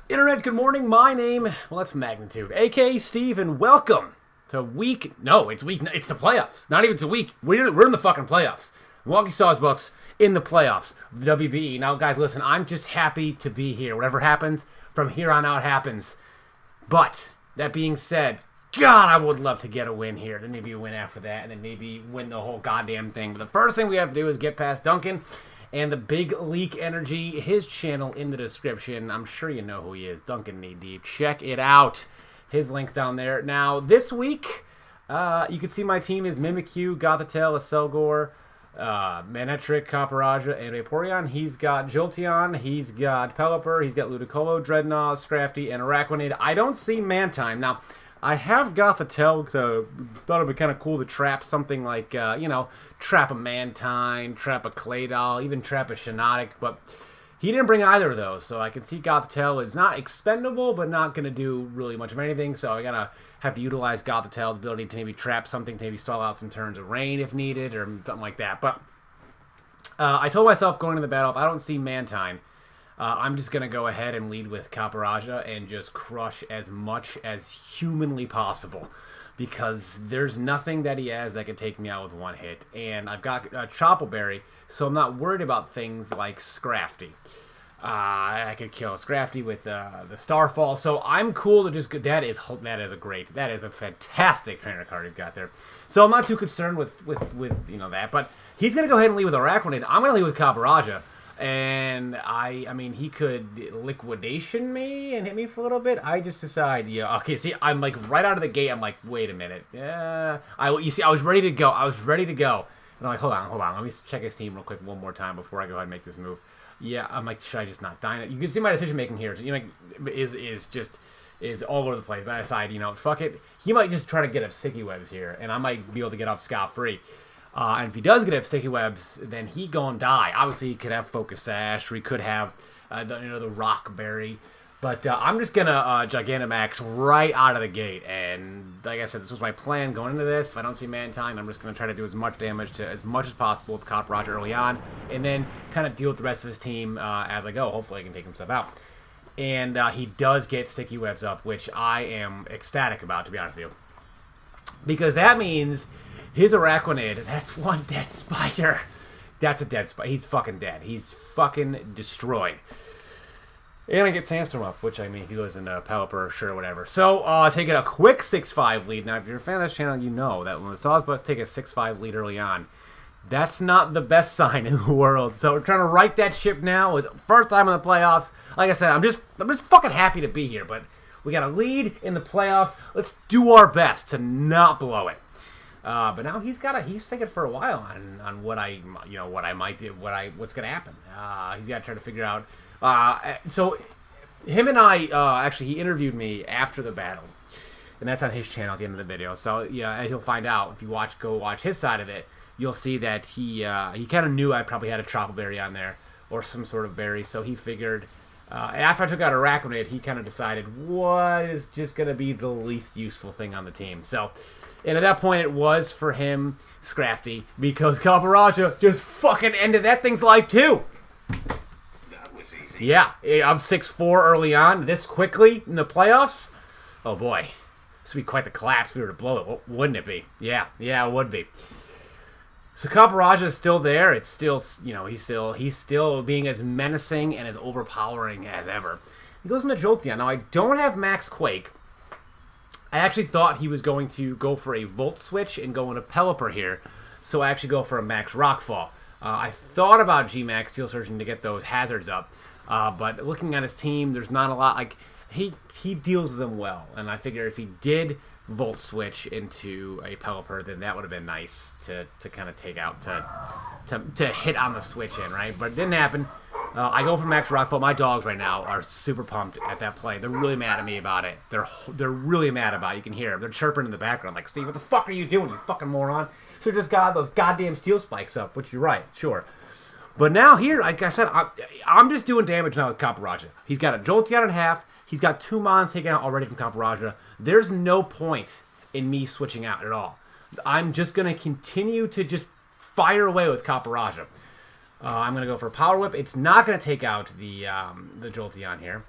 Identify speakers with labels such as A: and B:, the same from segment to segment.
A: Internet, good morning. My name, well, that's Magnitude, aka Steve, and welcome to it's the playoffs. Not even it's a week. We're in the fucking playoffs. Milwaukee Sawsbucks in the playoffs of the WBE. Now, guys, listen, I'm just happy to be here. Whatever happens from here on out happens. But that being said, God, I would love to get a win here. Then maybe a win after that, and then maybe win the whole goddamn thing. But the first thing we have to do is get past Duncan and the big Leek Energy, his channel in the description. I'm sure you know who he is, DuncanCantDie. Check it out. His link's down there. Now, this week, you can see my team is Mimikyu, Gothitelle, Aselgor, Manectric, Copperaja, and Vaporeon. He's got Jolteon, he's got Pelipper, he's got Ludicolo, Dreadnought, Scrafty, and Araquanid. I don't see Mantime. Now, I have Gothitelle, so thought it'd be kind of cool to trap something like, trap a Mantine, trap a Claydol, even trap a Shiinotic, but he didn't bring either of those, so I can see Gothitelle is not expendable, but not going to do really much of anything, so I gotta have to utilize Gothitelle's ability to maybe trap something, to maybe stall out some turns of rain if needed, or something like that. But I told myself going into the battle, if I don't see Mantine, I'm just going to go ahead and lead with Copperaja and just crush as much as humanly possible. Because there's nothing that he has that can take me out with one hit. And I've got Choppleberry, so I'm not worried about things like Scrafty. I could kill Scrafty with the Starfall, so I'm cool to just... That is a fantastic trainer card you've got there. So I'm not too concerned with that. But he's going to go ahead and lead with Araquanid. I'm going to lead with Copperaja. And I mean, he could liquidation me and hit me for a little bit. I just decide, yeah, okay. See, I'm like right out of the gate. I'm like, wait a minute, yeah. I was ready to go. And I'm like, hold on. Let me check his team real quick one more time before I go ahead and make this move. Yeah, I'm like, should I just not die? You can see my decision making here. So, is all over the place. But I decide, fuck it. He might just try to get up sticky webs here, and I might be able to get off scot free. And if he does get up sticky webs, then he gonna die. Obviously, he could have Focus Sash, or he could have the Rock Berry. But I'm just gonna Gigantamax right out of the gate. And like I said, this was my plan going into this. If I don't see Mantine, I'm just gonna try to do as much damage to as much as possible with Copperaja early on, and then kind of deal with the rest of his team as I go. Hopefully, I can take himself out. And he does get sticky webs up, which I am ecstatic about, to be honest with you, because that means his Araquanid, that's one dead spider. That's a dead spider. He's fucking dead. He's fucking destroyed. And I get Sandstorm up, which, I mean, if he goes into Pelipper, sure, whatever. So, taking a quick 6-5 lead. Now, if you're a fan of this channel, you know that when the Sawsbucks take a 6-5 lead early on, that's not the best sign in the world. So, we're trying to right that ship now. It's first time in the playoffs. Like I said, I'm just fucking happy to be here. But we got a lead in the playoffs. Let's do our best to not blow it. But now he's thinking for a while on what I might do, what's gonna happen. He's got to try to figure out. So him and I actually, he interviewed me after the battle, and that's on his channel at the end of the video. So yeah, as you'll find out if you go watch his side of it, you'll see that he kind of knew I probably had a Choppleberry on there or some sort of berry. So he figured. After I took out Araquanid, he kind of decided what is just gonna be the least useful thing on the team. So. And at that point, it was for him, Scrafty, because Copperaja just fucking ended that thing's life, too.
B: That was easy.
A: Yeah, I'm 6'4" early on, this quickly in the playoffs. Oh, boy. This would be quite the collapse if we were to blow it, wouldn't it be? Yeah, it would be. So Copperaja is still there. It's still, he's still being as menacing and as overpowering as ever. He goes into Jolteon. Now, I don't have Max Quake. I actually thought he was going to go for a Volt Switch and go into Pelipper here, so I actually go for a Max Rockfall. I thought about G-Max Steel Surgeon to get those hazards up, but looking at his team, there's not a lot. Like he deals them well, and I figure if he did Volt Switch into a Pelipper, then that would have been nice to kind of take out to hit on the switch in, right? But it didn't happen. I go for Max Rockfall. My dogs right now are super pumped at that play. They're really mad at me about it. They're really mad about it. You can hear them. They're chirping in the background like, Steve, what the fuck are you doing, you fucking moron? Should have just got those goddamn steel spikes up, which you're right, sure. But now here, like I said, I'm just doing damage now with Copperaja. He's got a Jolteon in half. He's got 2 mons taken out already from Copperaja. There's no point in me switching out at all. I'm just going to continue to just fire away with Copperaja. I'm going to go for a Power Whip. It's not going to take out the Jolteon here.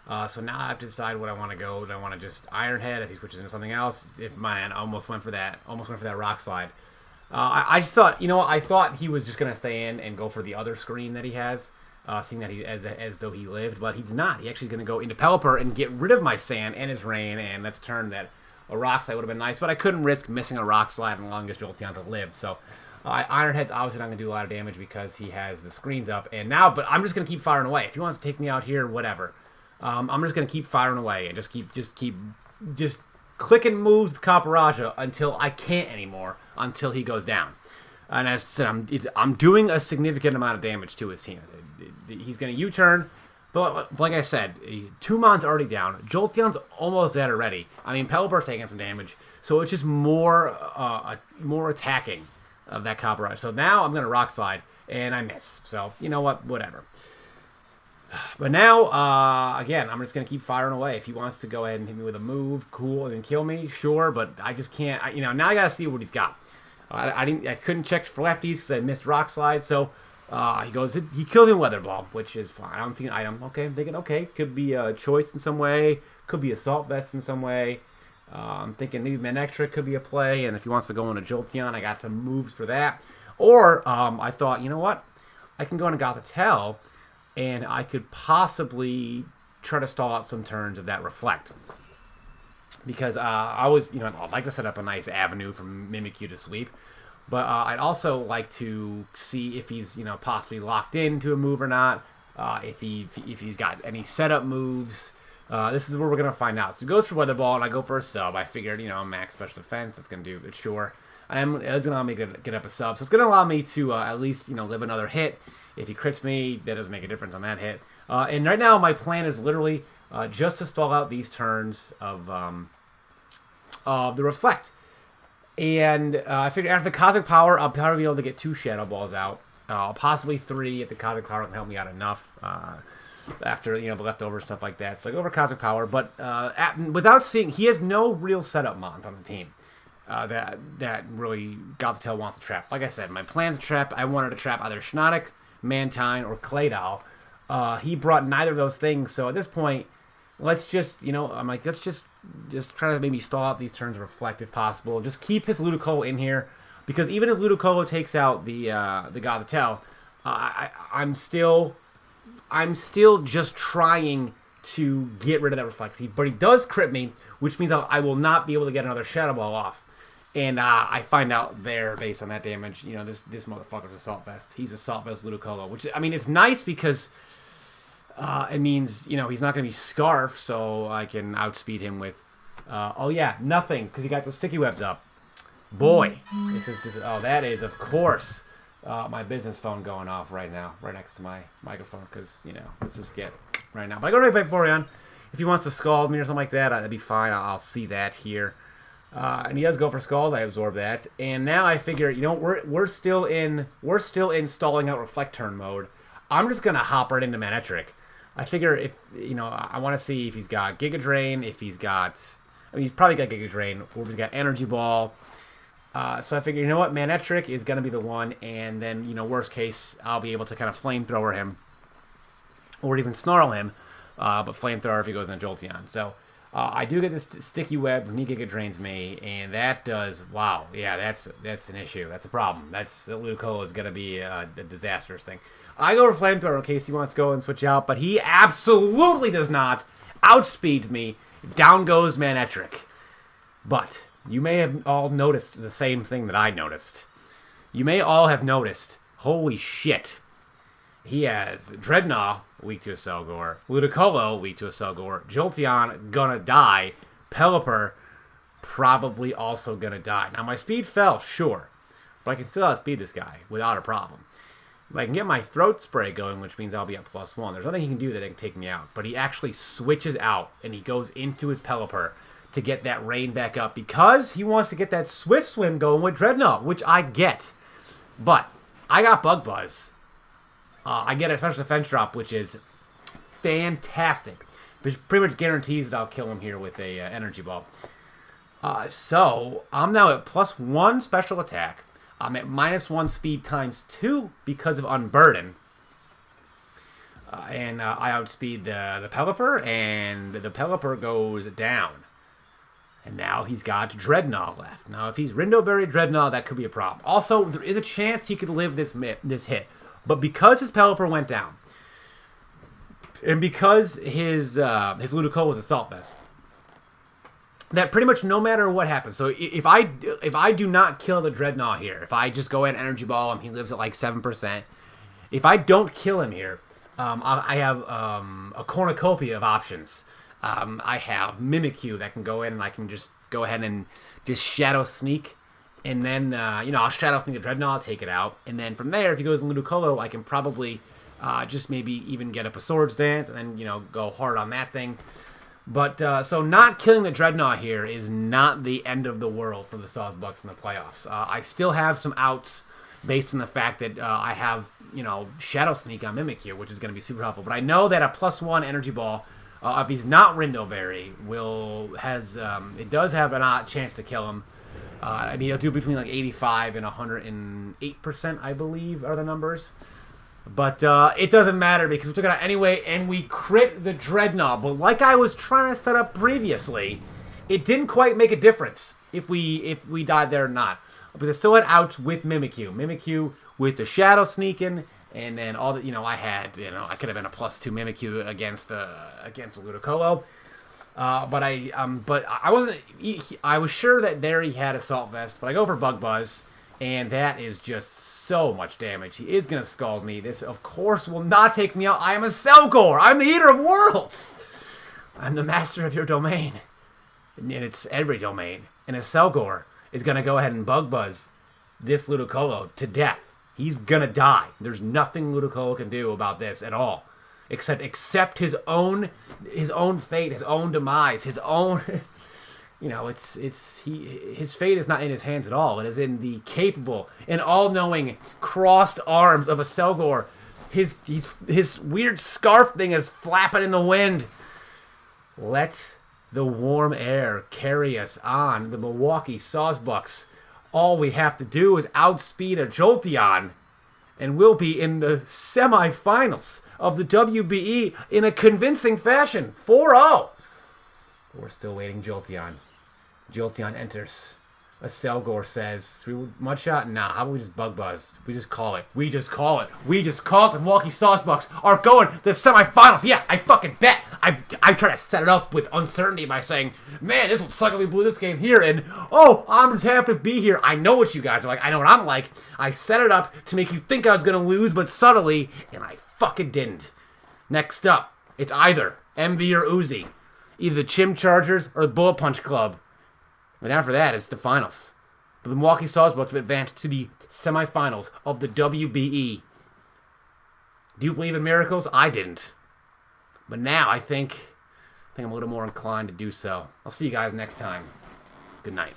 A: So now I have to decide what I want to go. Do I want to just Iron Head as he switches into something else? If man, I almost went for that. Almost went for that Rock Slide. I just thought, I thought he was just gonna stay in and go for the other screen that he has, seeing that he as though he lived, but he did not. He actually gonna go into Pelipper and get rid of my Sand and his Rain, and that's turn that a Rock Slide would have been nice, but I couldn't risk missing a Rock Slide and allowing this Jolteon to live. So Iron Head's obviously not gonna do a lot of damage because he has the screens up, and now, but I'm just gonna keep firing away. If he wants to take me out here, whatever. I'm just gonna keep firing away and just keep clicking moves with Caporaja until I can't anymore, until he goes down. And as I said, I'm doing a significant amount of damage to his team. He's going to U-turn, but like I said, Tumon's already down. Jolteon's almost dead already. I mean, Pelipper's taking some damage, so it's just more attacking of that Caporaja. So now I'm going to Rock Slide, and I miss. So, you know what? Whatever. But now, again, I'm just going to keep firing away. If he wants to go ahead and hit me with a move, cool, and then kill me, sure. But I just can't. Now I got to see what he's got. I couldn't check for lefties because I missed Rock Slide. So he killed me with Weather Ball, which is fine. I don't see an item. Okay, I'm thinking, okay, could be a choice in some way. Could be Assault Vest in some way. I'm thinking maybe Manectric could be a play. And if he wants to go into Jolteon, I got some moves for that. Or I thought, you know what? I can go into Gothitelle, and I could possibly try to stall out some turns of that Reflect. Because I was, I'd like to set up a nice avenue for Mimikyu to sweep. But I'd also like to see if he's, possibly locked into a move or not. If he's got any setup moves. This is where we're going to find out. So he goes for Weather Ball, and I go for a sub. I figured, max special defense. That's going to do it, sure. It's going to allow me to get up a sub. So it's going to allow me to at least, live another hit. If he crits me, that doesn't make a difference on that hit. And right now, my plan is literally just to stall out these turns of the Reflect. And I figured after the Cosmic Power, I'll probably be able to get 2 Shadow Balls out. Possibly 3 if the Cosmic Power can help me out enough after, the leftover stuff like that. So I go over Cosmic Power. But without seeing, he has no real setup mons on the team. That really Gothitelle wants to trap. Like I said, my plan's to trap. I wanted to trap either Schnotic, Mantine, or Claydol. He brought neither of those things, so at this point, let's just, I'm like, let's just try to maybe stall out these turns of Reflect if possible. Just keep his Ludicolo in here, because even if Ludicolo takes out the Gothitelle, I'm still just trying to get rid of that Reflect. But he does crit me, which means I will not be able to get another Shadow Ball off. And I find out there, based on that damage, this motherfucker's Assault Vest. He's Assault Vest Ludicolo, which, it's nice because it means, he's not going to be Scarf, so I can outspeed him with, nothing, because he got the Sticky Webs up. Boy, that is, of course, my business phone going off right now, right next to my microphone, because, let's just get right now. But I go right back Vaporeon. If he wants to Scald me or something like that, that'd be fine. I'll see that here. And he does go for Scald. I absorb that, and now I figure, we're still in stalling out Reflect turn mode. I'm just gonna hop right into Manectric. I figure if I want to see if he's got Giga Drain, if he's got, he's probably got Giga Drain, or if he's got Energy Ball. So I figure, Manectric is gonna be the one, and then worst case, I'll be able to kind of Flamethrower him, or even Snarl him, but Flamethrower if he goes into Jolteon. So. I do get this Sticky Web when he Giga Drains me, and that does, wow, yeah, that's an issue. That's a problem. The Ludicolo is going to be a disastrous thing. I go for Flamethrower in case he wants to go and switch out, but he absolutely does not. Outspeeds me. Down goes Manectric. But you may have all noticed the same thing that I noticed. You may all have noticed, holy shit, he has Dreadnought, weak to a Selgor. Ludicolo, weak to a Selgor. Jolteon, gonna die. Pelipper, probably also gonna die. Now, my speed fell, sure. But I can still outspeed this guy without a problem. I can get my Throat Spray going, which means I'll be at +1. There's nothing he can do that can take me out. But he actually switches out, and he goes into his Pelipper to get that Rain back up, because he wants to get that Swift Swim going with Dreadnought, which I get. But I got Bug Buzz. I get a special defense drop, which is fantastic. Which pretty much guarantees that I'll kill him here with a Energy Ball. So I'm now at +1 special attack. I'm at -1 speed ×2 because of Unburden. and I outspeed the Pelipper, and the Pelipper goes down. And now he's got Dreadnought left. Now, if he's Rindoberry Dreadnought, that could be a problem. Also, there is a chance he could live this hit. But because his Pelipper went down, and because his Ludicolo was Assault Vest, that pretty much no matter what happens. So if I do not kill the Dreadnought here, if I just go ahead and Energy Ball him, he lives at like 7%. If I don't kill him here, I have a cornucopia of options. I have Mimikyu that can go in and I can just go ahead and just Shadow Sneak. And then, I'll Shadow Sneak a Dreadnought, take it out. And then from there, if he goes Ludicolo, I can probably just maybe even get up a Swords Dance and then, go hard on that thing. But, so not killing the Dreadnought here is not the end of the world for the Sawsbucks in the playoffs. I still have some outs based on the fact that I have, Shadow Sneak on Mimikyu, which is going to be super helpful. But I know that a +1 Energy Ball, if he's not Rindoberry, it does have a chance to kill him. It'll do between like 85 and 108%, I believe, are the numbers. But it doesn't matter because we took it out anyway, and we crit the Dreadnought. But like I was trying to set up previously, it didn't quite make a difference if we died there or not. But I still had outs with Mimikyu. Mimikyu with the Shadow Sneaking, and then all that I could have been a +2 Mimikyu against Ludicolo. But I wasn't. I was sure that there he had Assault Vest, but I go for Bug Buzz. And that is just so much damage. He is going to scald me. This, of course, will not take me out. I am a Selgor. I'm the Eater of Worlds. I'm the master of your domain. And it's every domain. And a Selgor is going to go ahead and Bug Buzz this Ludicolo to death. He's going to die. There's nothing Ludicolo can do about this at all. Except accept his own fate, his own demise, his own... his fate is not in his hands at all. It is in the capable and all-knowing crossed arms of a Selgor. His weird scarf thing is flapping in the wind. Let the warm air carry us on. The Milwaukee Sawsbucks. All we have to do is outspeed a Jolteon, and we'll be in the semifinals of the WBE in a convincing fashion. 4-0. We're still waiting Jolteon. Jolteon enters. A Selgor says, Mudshot? Nah, how about we just Bug Buzz? We just call it. We just call it. The Milwaukee Sawsbucks are going to the semifinals. Yeah, I fucking bet. I try to set it up with uncertainty by saying, man, this would suck if we blew this game here. And, I'm just happy to be here. I know what you guys are like. I know what I'm like. I set it up to make you think I was going to lose, but subtly, and I fucking didn't. Next up, it's either MV or Uzi. Either the Chim Chargers or the Bullet Punch Club. And after that, it's the finals. The Milwaukee Sawsbucks have advanced to the semifinals of the WBE. Do you believe in miracles? I didn't. But now I think I'm a little more inclined to do so. I'll see you guys next time. Good night.